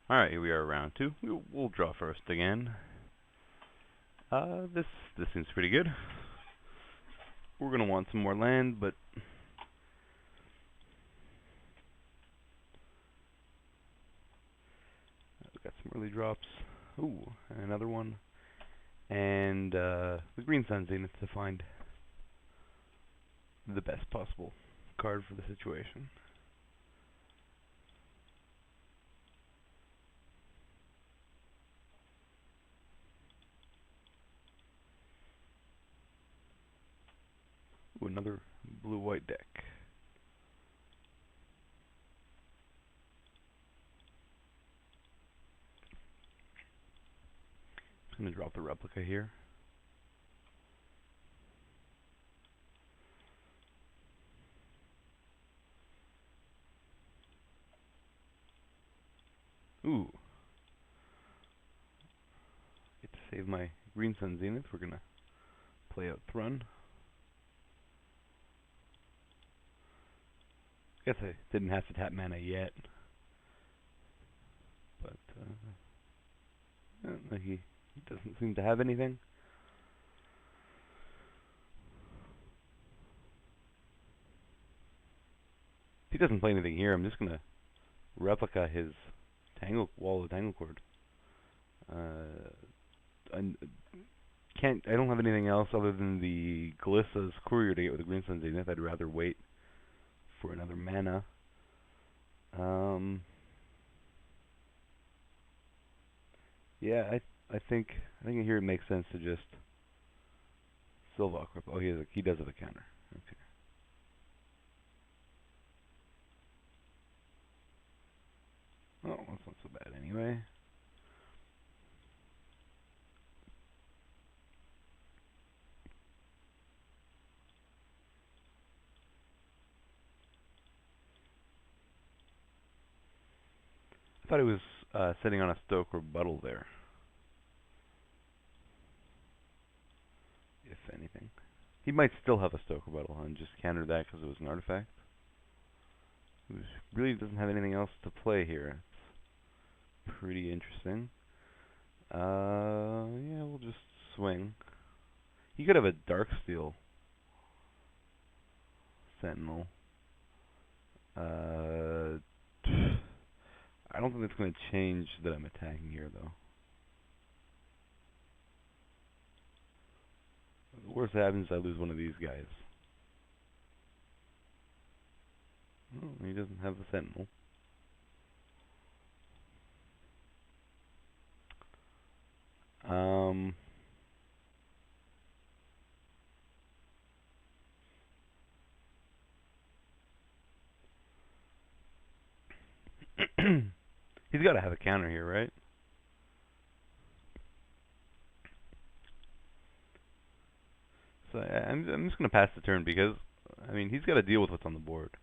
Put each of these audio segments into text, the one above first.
Alright, here we are, round two. We'll draw first again. This seems pretty good. We're gonna want some more land, but we've got some early drops. Ooh, another one. And the green sun's in it to find the best possible card for the situation. Ooh, another blue-white deck. I'm gonna drop the replica here. Ooh. Get to save my green sun zenith. We're gonna play out Thrun. Guess I didn't have to tap mana yet. But he doesn't seem to have anything. If he doesn't play anything here, I'm just gonna replica his wall of Tanglecord. I don't have anything else other than the Glissa's Courier to get with the Green Sun Zenith. I'd rather wait for another mana. Yeah, I think here it makes sense to just Sylvok. Oh, he does have a counter. Okay. Oh, that's not so bad anyway. I thought he was sitting on a Stoke Rebuttal there, if anything. He might still have a Stoke Rebuttal and just counter that because it was an artifact. He really doesn't have anything else to play here. It's pretty interesting. Yeah, we'll just swing. He could have a Darksteel Sentinel. I don't think it's going to change that I'm attacking here, though. The worst that happens is I lose one of these guys. Oh, he doesn't have the Sentinel. He's got to have a counter here, right? So I'm just going to pass the turn because, I mean, he's got to deal with what's on the board.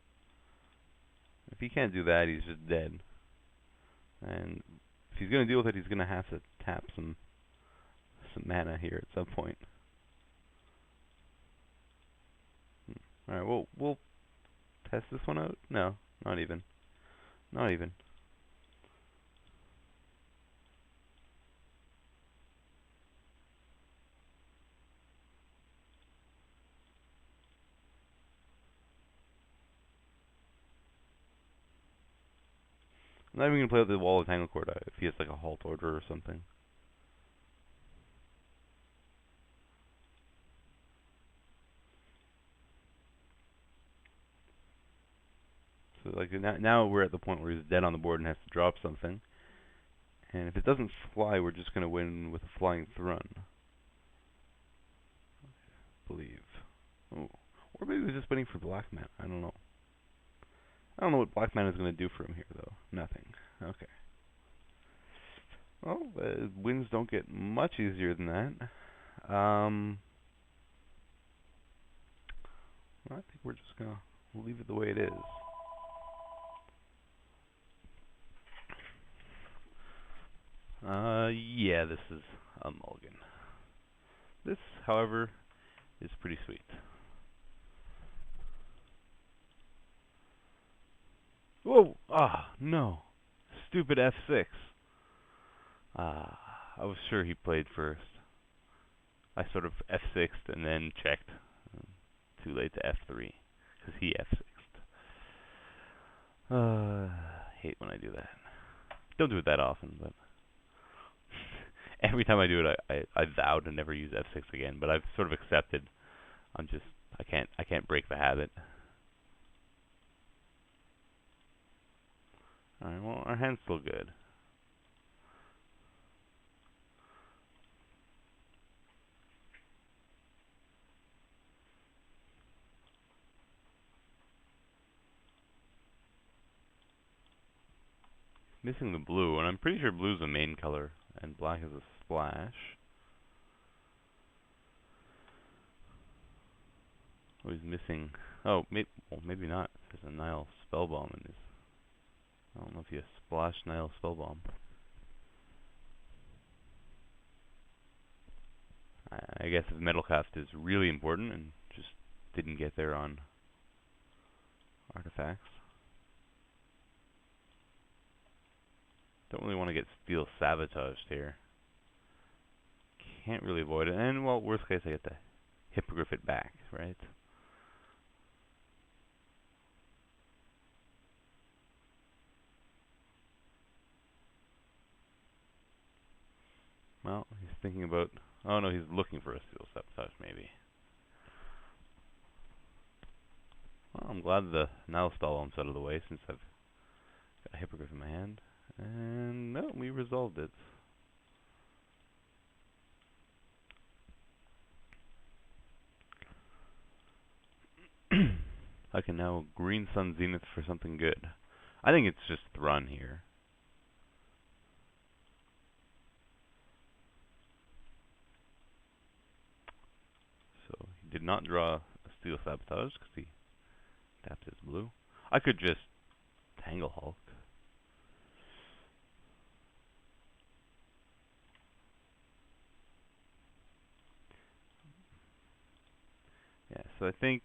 If he can't do that, he's just dead. And if he's going to deal with it, he's going to have to tap some mana here at some point. Alright, we'll test this one out. No, not even. Not even. I'm not even going to play with the Wall of Tanglecord if he has like a halt order or something. So like now we're at the point where he's dead on the board and has to drop something. And if it doesn't fly, we're just going to win with a flying Thrun. I believe. Oh. Or maybe he's just waiting for black mana. I don't know. I don't know what black mana is going to do for him here, though. Nothing. Okay. Well, wins don't get much easier than that. I think we're just going to leave it the way it is. Yeah, this is a mulligan. This, however, is pretty sweet. Whoa! Ah, no. Stupid F6. I was sure he played first. I sort of F6'd and then checked. Too late to F3 because he F6'd. Hate when I do that. Don't do it that often, but every time I do it, I vow to never use F6 again. But I've sort of accepted. I can't break the habit. All right, well, our hand's still good. Missing the blue, and I'm pretty sure blue's the main color, and black is a splash. Oh, he's missing. Oh, maybe not. There's a Nile Spellbomb in his. I don't know if he has Splash Nile Spellbomb. I guess if Metalcraft is really important and just didn't get there on artifacts. Don't really want to get Steel sabotaged here. Can't really avoid it. And, well, worst case, I get to Hippogriff it back, right? Well, he's thinking about... Oh, no, he's looking for a Steel sabotage, maybe. Well, I'm glad the Nile Spellbomb's out of the way since I've got a Hippogriff in my hand. And, no, we resolved it. I can now Green Sun Zenith for something good. I think it's just Thrun here. So he did not draw a Steel Sabotage because he tapped his blue. I could just Tangle Hulk. Yeah, so I think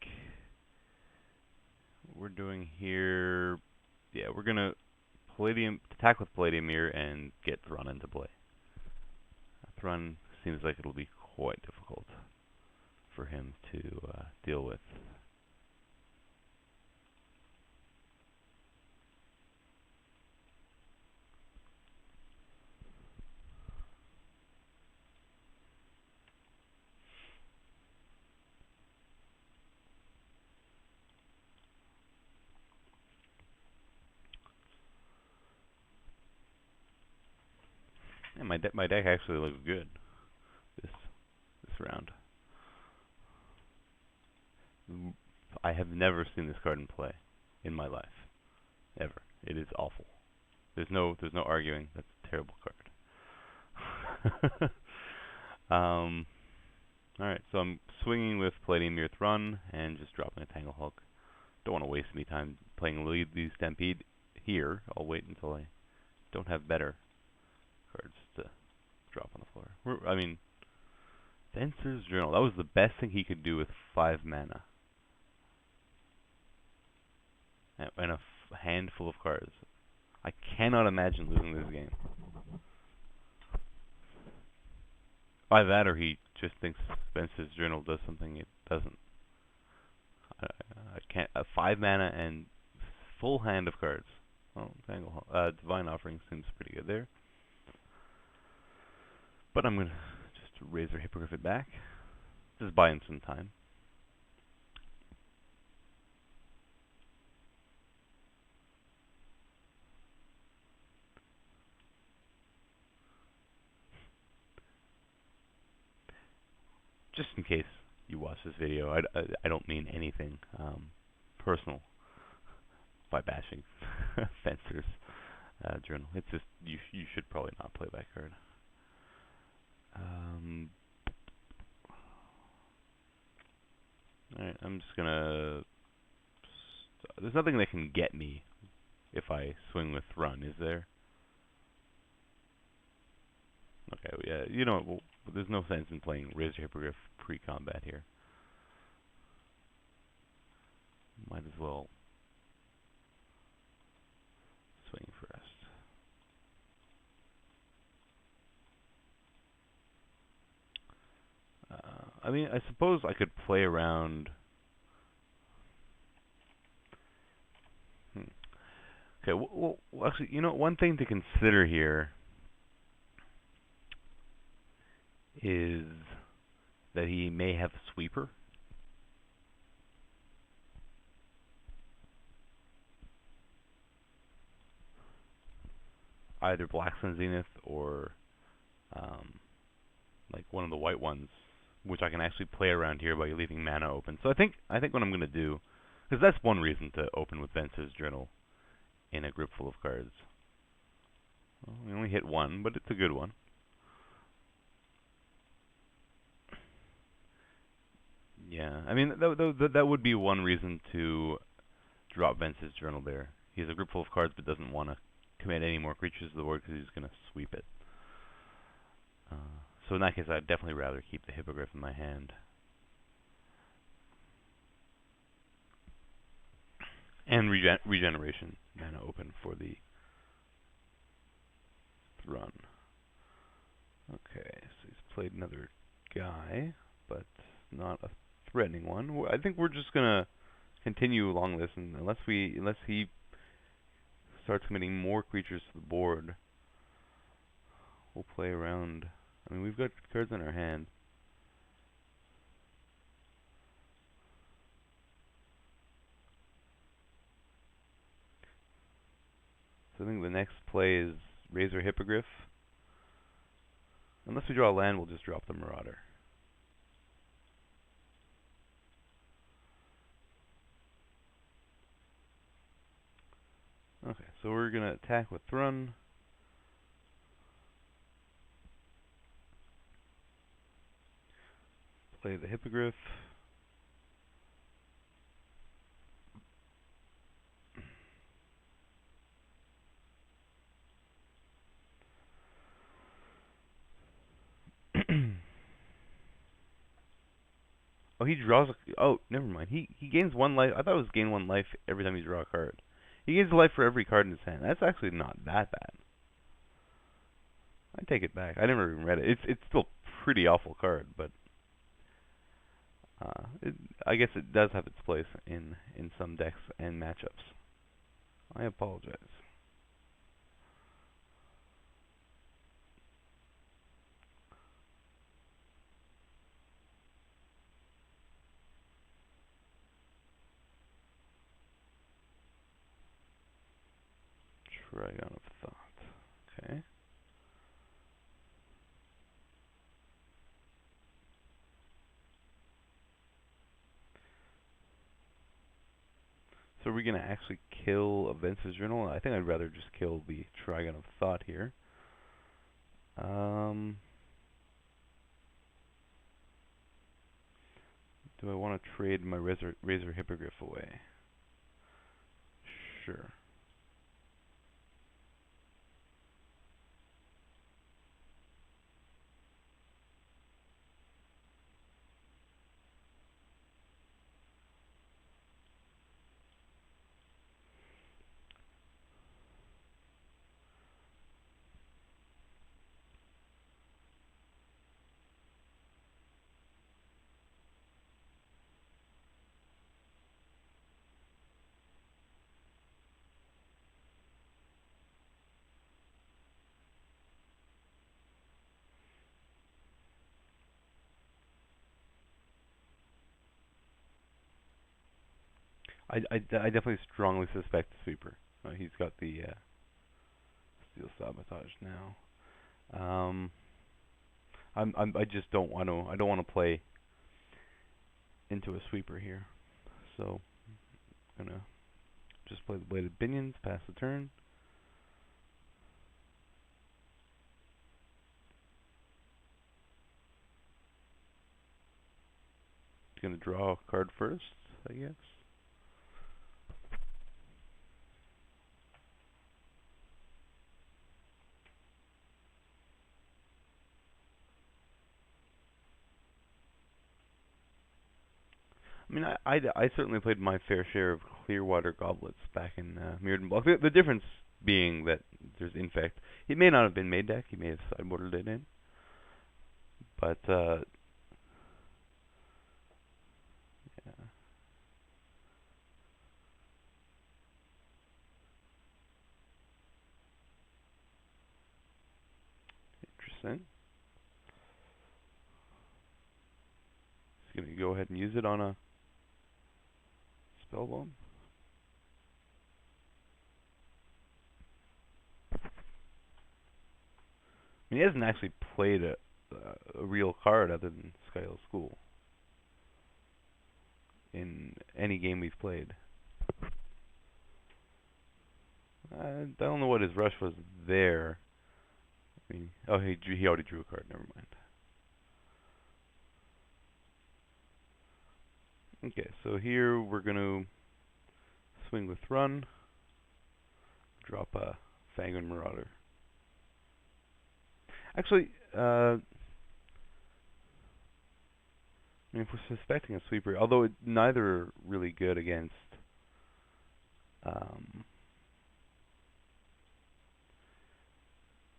what we're doing here, yeah, we're gonna attack with Palladium Mirror and get Thrun into play. Thrun seems like it'll be quite difficult for him to deal with. And my deck actually looks good this round. I have never seen this card in play in my life, ever. It is awful. There's no arguing. That's a terrible card. Alright, so I'm swinging with Palladium Mirror Thrun and just dropping a Tangle Hulk. Don't want to waste any time playing the Stampede here. I'll wait until I don't have better cards to drop on the floor. I mean, Fencer's Journal. That was the best thing he could do with 5 mana. And a handful of cards. I cannot imagine losing this game. By that, or he just thinks Fencer's Journal does something it doesn't. I can't. 5 mana and full hand of cards. Oh, Divine Offering seems pretty good there. But I'm gonna just Razor Hippogriff it back. Just buy him some time. Just in case you watch this video, I don't mean anything personal by bashing Fencer's Journal. It's just you should probably not play that card. Alright, I'm just gonna... There's nothing that can get me if I swing with Thrun, is there? Okay, yeah, you know what, well, there's no sense in playing Razor Hippogriff pre-combat here. Might as well swing first. I mean, I suppose I could play around. Hmm. Okay, well, actually, one thing to consider here is that he may have a sweeper. Either Black Sun Zenith or um, like one of the white ones, which I can actually play around here by leaving mana open. So I think what I'm gonna do, because that's one reason to open with Venser's Journal in a group full of cards. Well, we only hit one, but it's a good one. Yeah, I mean that would be one reason to drop Venser's Journal there. He has a group full of cards, but doesn't want to commit any more creatures to the board because he's gonna sweep it. Uh, so in that case, I'd definitely rather keep the Hippogriff in my hand. And regeneration mana open for the run. Okay, so he's played another guy, but not a threatening one. I think we're just gonna continue along this, and unless he starts committing more creatures to the board, we'll play around. I mean, we've got cards in our hand. So I think the next play is Razor Hippogriff. Unless we draw a land, we'll just drop the Marauder. Okay, so we're gonna attack with Thrun. Play the Hippogriff. Oh, he draws a... Oh, never mind. He gains 1 life. I thought it was gain 1 life every time you draw a card. He gains a life for every card in his hand. That's actually not that bad. I take it back. I never even read it. It's still a pretty awful card, but I guess it does have its place in some decks and matchups. I apologize. Trigon of Thought. Okay. So are we going to actually kill a Venser's Journal? I think I'd rather just kill the Trigon of Thought here. Do I want to trade my Razor Hippogriff away? Sure. I definitely strongly suspect the Sweeper. He's got the Steel Sabotage now. I just don't want to. I don't want to play into a Sweeper here. So I'm gonna just play the Bladed Binions, pass the turn. Gonna draw a card first, I guess. I mean, I certainly played my fair share of Clearwater Goblets back in Mirrodin Block. The difference being that there's Infect. It may not have been main deck. He may have sideboarded it in. But Interesting. He's gonna go ahead and use it on a spell bomb. I mean, he hasn't actually played a real card other than Skyhill School in any game we've played. I don't know what his rush was there. I mean, oh, he already drew a card. Never mind. Okay, so here we're gonna swing with Run, drop a Fangren Marauder. Actually, I mean, if we're suspecting a sweeper, although neither are really good against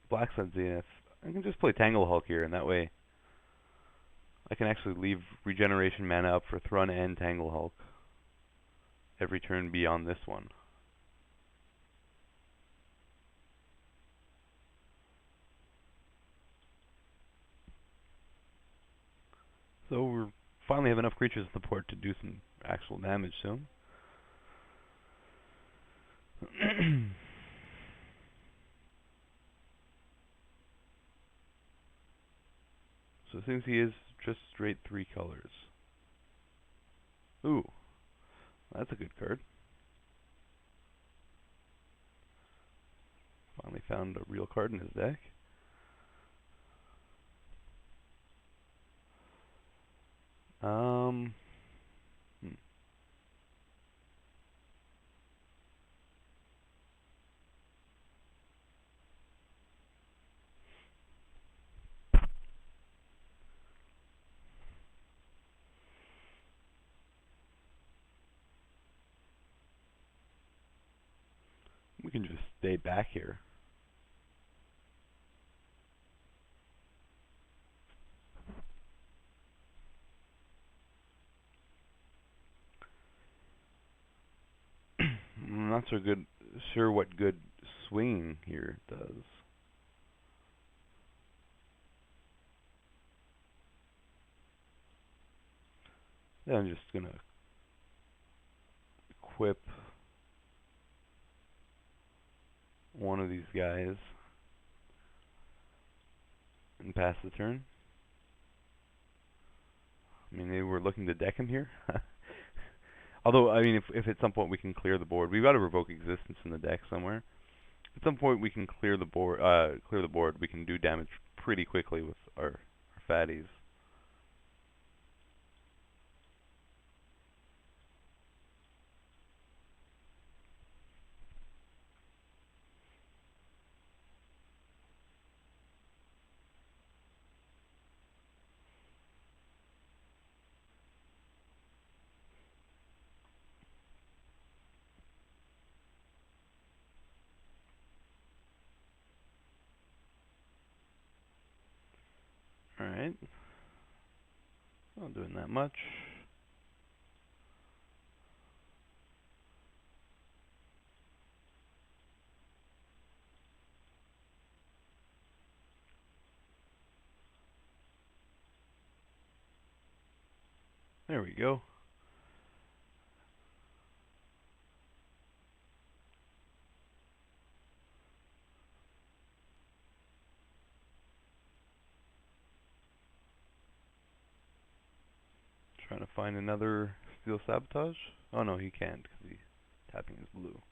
Black Sun Zenith, I can just play Tanglehulk here, and that way I can actually leave regeneration mana up for Thrun and Tanglehulk every turn beyond this one. So we finally have enough creatures on the board to do some actual damage soon. So it seems he is just straight 3 colors. Ooh, that's a good card. Finally found a real card in his deck. Hmm. We can just stay back here. I'm not so sure what good swinging here does. Yeah, I'm just gonna equip one of these guys and pass the turn. I mean, they were looking to deck him here. Although, I mean, if at some point we can clear the board, we've got to revoke existence in the deck somewhere. At some point we can clear the board. We can do damage pretty quickly with our fatties. All right. Not doing that much. There we go. Trying to find another Steel Sabotage. Oh no, he can't because he's tapping his blue.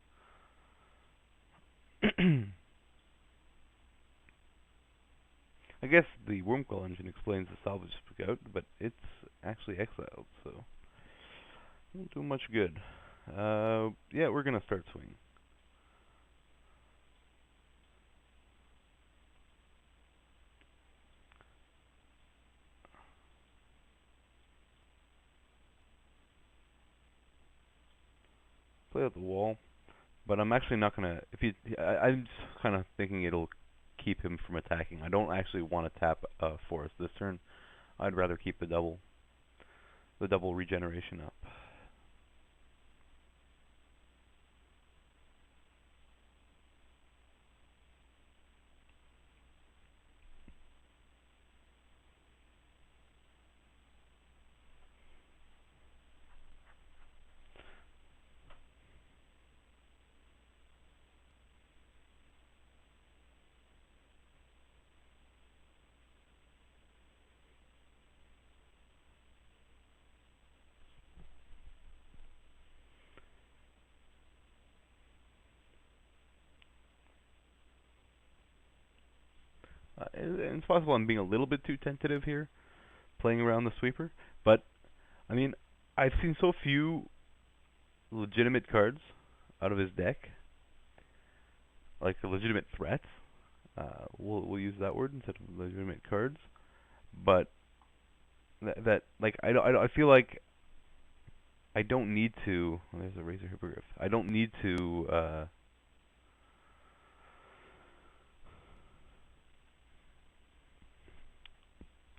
I guess the Wormcoil engine explains the Salvage Scout, but it's actually exiled, so won't do much good. Yeah, we're gonna start swinging. Play out the wall, but I'm actually not gonna. I'm just kind of thinking it'll keep him from attacking. I don't actually want to tap a forest this turn. I'd rather keep the double regeneration up. it's possible I'm being a little bit too tentative here, playing around the sweeper. But I mean, I've seen so few legitimate cards out of his deck, like legitimate threats. We'll use that word instead of legitimate cards. But that like I feel like I don't need to. There's a Razor Hippogriff. I don't need to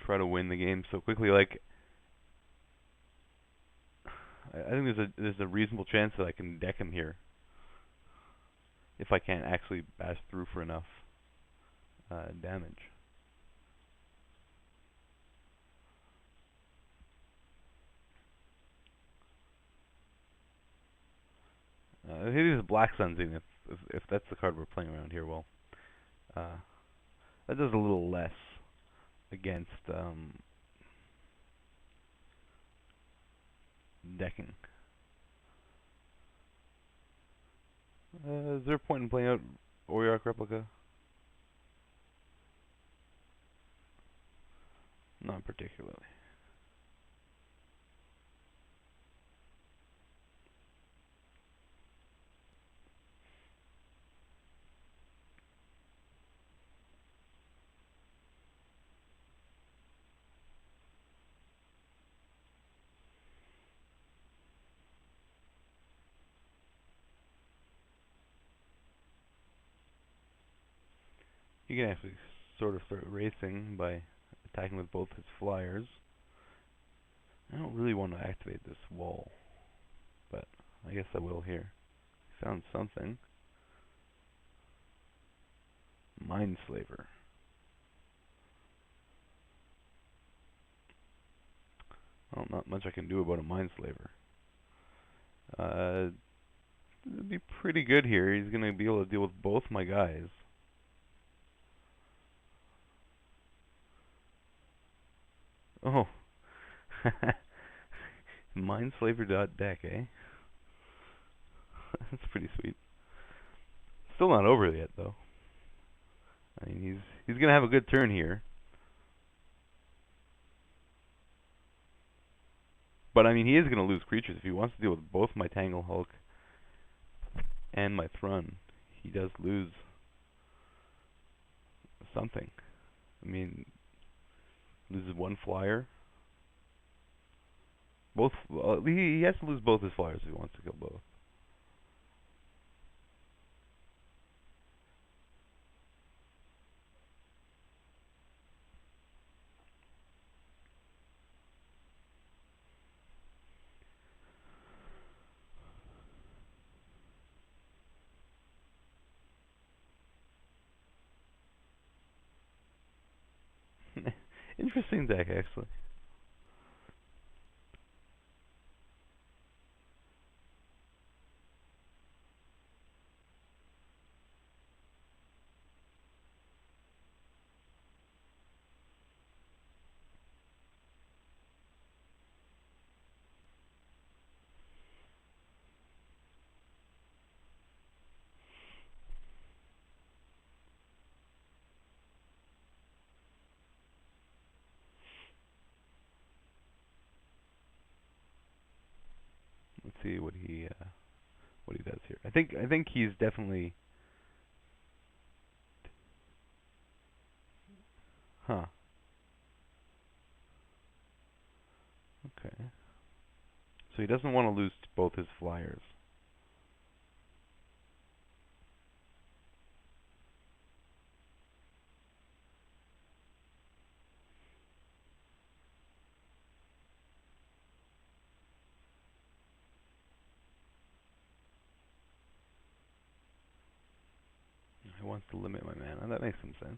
try to win the game so quickly. Like I think there's a reasonable chance that I can deck him here if I can't actually bash through for enough damage. It is Black Sun Zenith. If that's the card we're playing around here, well, that does a little less against decking. Is there a point in playing out Auriok Replica? Not particularly. You can actually sort of start racing by attacking with both his flyers. I don't really want to activate this wall, but I guess I will here. Found something. Mindslaver. Well, not much I can do about a Mindslaver. It'd be pretty good here. He's going to be able to deal with both my guys. Oh. Mindslaver.deck, eh? That's pretty sweet. Still not over yet, though. I mean, he's going to have a good turn here. But, I mean, he is going to lose creatures. If he wants to deal with both my Tangle Hulk and my Thrun, he does lose something. I mean, loses one flyer. Both. He has to lose both his flyers if he wants to kill both. Interesting deck, actually. Let's see what he does here. I think he's definitely. Huh. Okay. So he doesn't want to lose both his flyers. He wants to limit my mana. That makes some sense.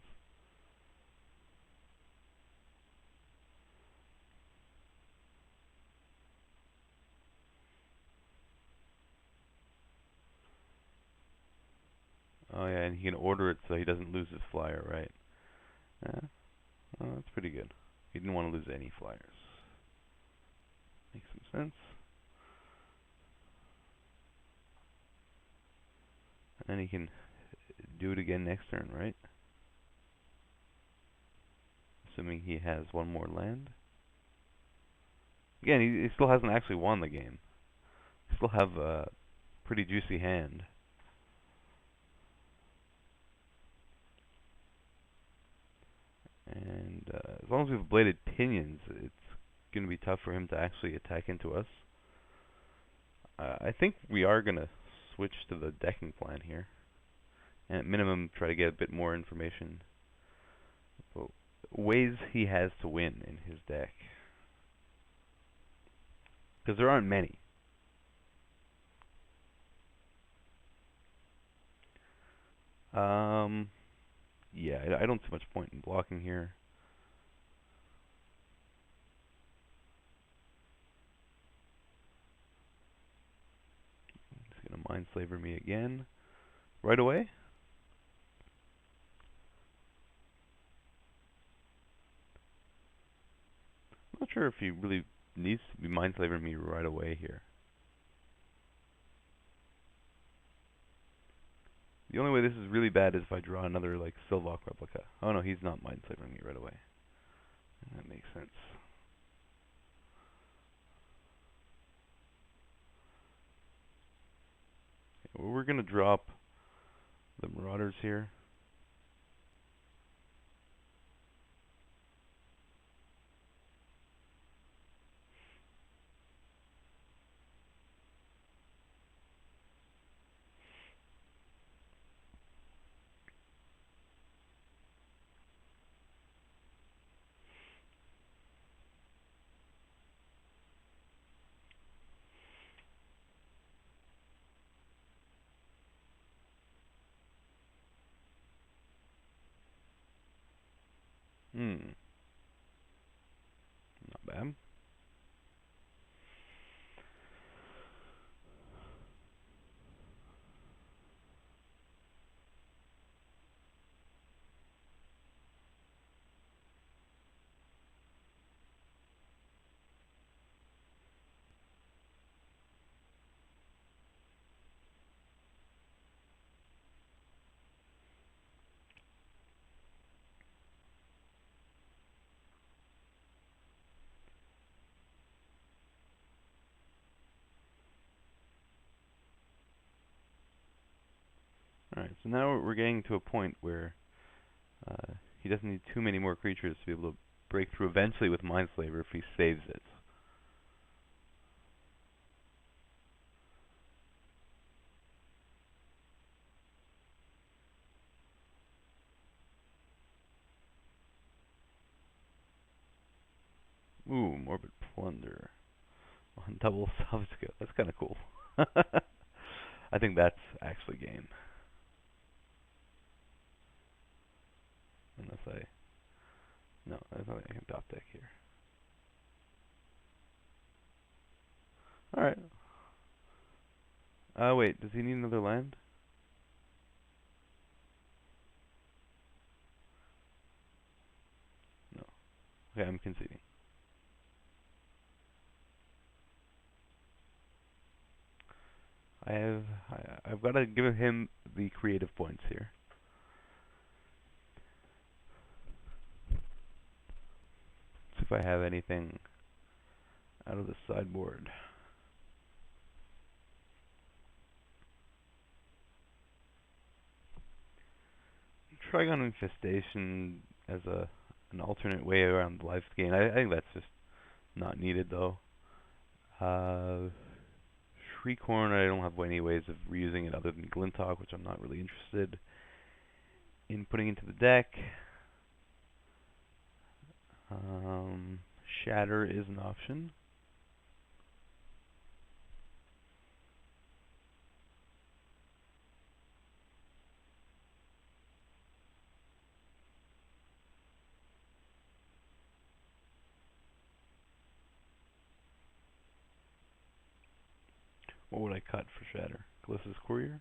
Oh yeah, and he can order it so he doesn't lose his flyer, right? Yeah. Oh, that's pretty good. He didn't want to lose any flyers. Makes some sense. And he can do it again next turn, right? assuming he has one more land. Again, he still hasn't actually won the game. He still have a pretty juicy hand. And as long as we have bladed pinions, it's going to be tough for him to actually attack into us. I think we are going to switch to the decking plan here. And at minimum, try to get a bit more information. But ways he has to win in his deck. Because there aren't many. Yeah, I don't see much point in blocking here. He's going to Mindslaver me again. Right away? I'm not sure if he really needs to be Mindslavering me right away here. The only way this is really bad is if I draw another, like, Sylvok replica. Oh no, he's not Mindslavering me right away. That makes sense. Okay, well, we're going to drop the Marauders here. Not bad. Alright, so now we're getting to a point where he doesn't need too many more creatures to be able to break through eventually with Mindslaver if he saves it. Ooh, Morbid Plunder. On double salvage skill. That's kind of cool. I think that's actually game. Unless I... No, there's nothing I can top deck here. Alright. Wait, does he need another land? No. Okay, I'm conceding. I've got to give him the creative points here. See if I have anything out of the sideboard. Trigon Infestation as an alternate way around life gain. I think that's just not needed though. Shriekhorn, I don't have any ways of reusing it other than Glinthawk, which I'm not really interested in putting into the deck. Shatter is an option. What would I cut for Shatter? Glissa's Courier?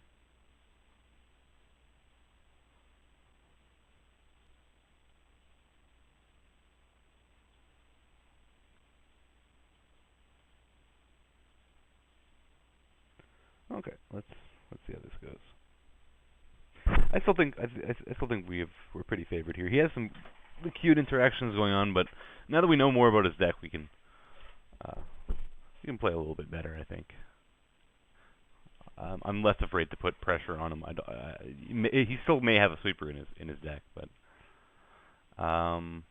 Okay, let's see how this goes. I still think we're pretty favored here. He has some the cute interactions going on, but now that we know more about his deck, uh, we can play a little bit better, I think. I'm less afraid to put pressure on him. He still may have a sweeper in his deck, but no.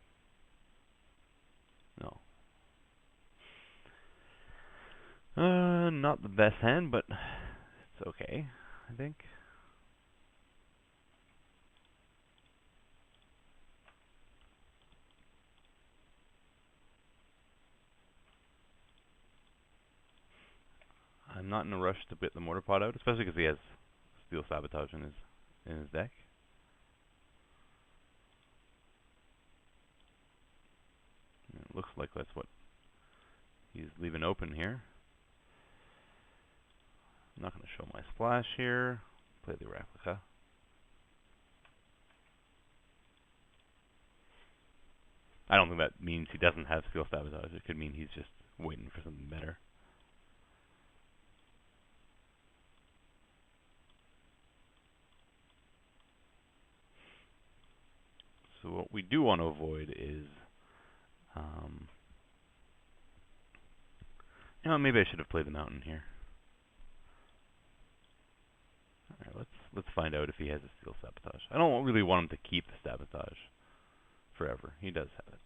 Not the best hand, but it's okay, I think. I'm not in a rush to get the mortar pot out, especially because he has Steel Sabotage in his deck. And it looks like that's what he's leaving open here. I'm not going to show my splash here. Play the replica. I don't think that means he doesn't have Steel Sabotage. It could mean he's just waiting for something better. So what we do want to avoid is, maybe I should have played the mountain here. All right, let's find out if he has a Steel Sabotage. I don't really want him to keep the Sabotage forever. He does have it.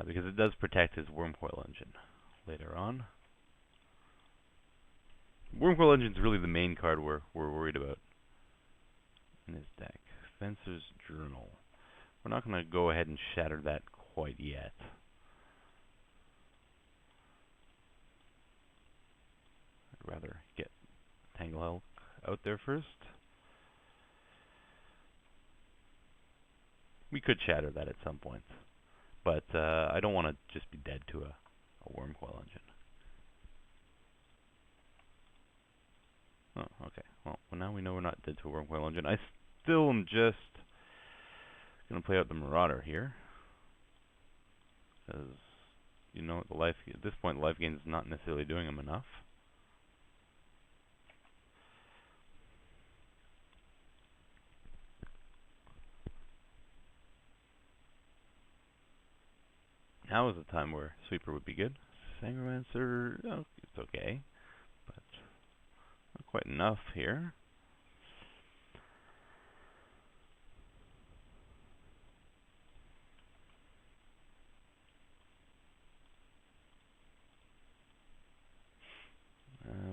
Because it does protect his Wormcoil Engine later on. Wormcoil Engine is really the main card we're worried about in his deck. Fencer's Journal. We're not going to go ahead and shatter that quite yet. I'd rather get Tangle out there first. We could shatter that at some point, but I don't want to just be dead to a Wormcoil Engine. Oh, okay. Well, now we know we're not dead to a Wormcoil Engine. I still am just going to play out the Marauder here, because at this point, the life gain is not necessarily doing him enough. Now is the time where Sweeper would be good. Sangromancer, it's okay, but not quite enough here.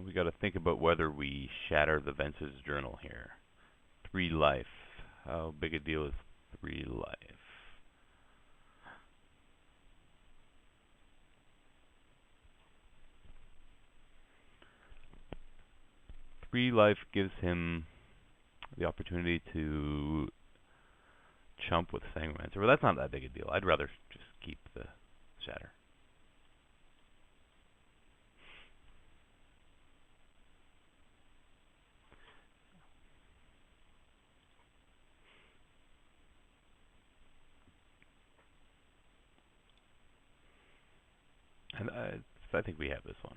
We got to think about whether we shatter the Venser's Journal here. 3 life. How big a deal is 3 life? Three life gives him the opportunity to chump with Sangromancer. Well, that's not that big a deal. I'd rather just keep the shatter. And I think we have this one.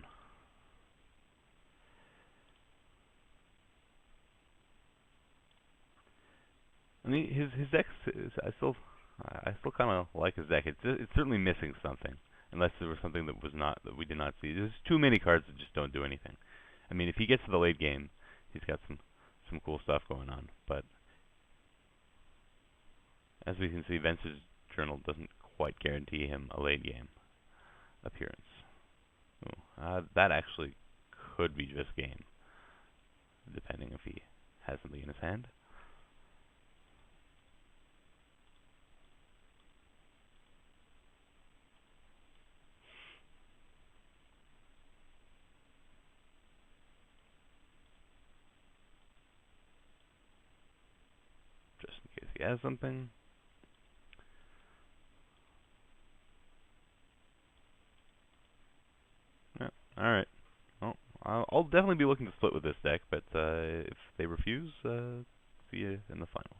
I mean, his deck. I still kind of like his deck. It's certainly missing something, unless there was something that we did not see. There's too many cards that just don't do anything. I mean, if he gets to the late game, he's got some cool stuff going on. But as we can see, Venser's Journal doesn't quite guarantee him a late game appearance. That actually could be just game, depending if he has something in his hand. Just in case he has something. Yeah, alright. Well, I'll definitely be looking to split with this deck, but if they refuse, see you in the finals.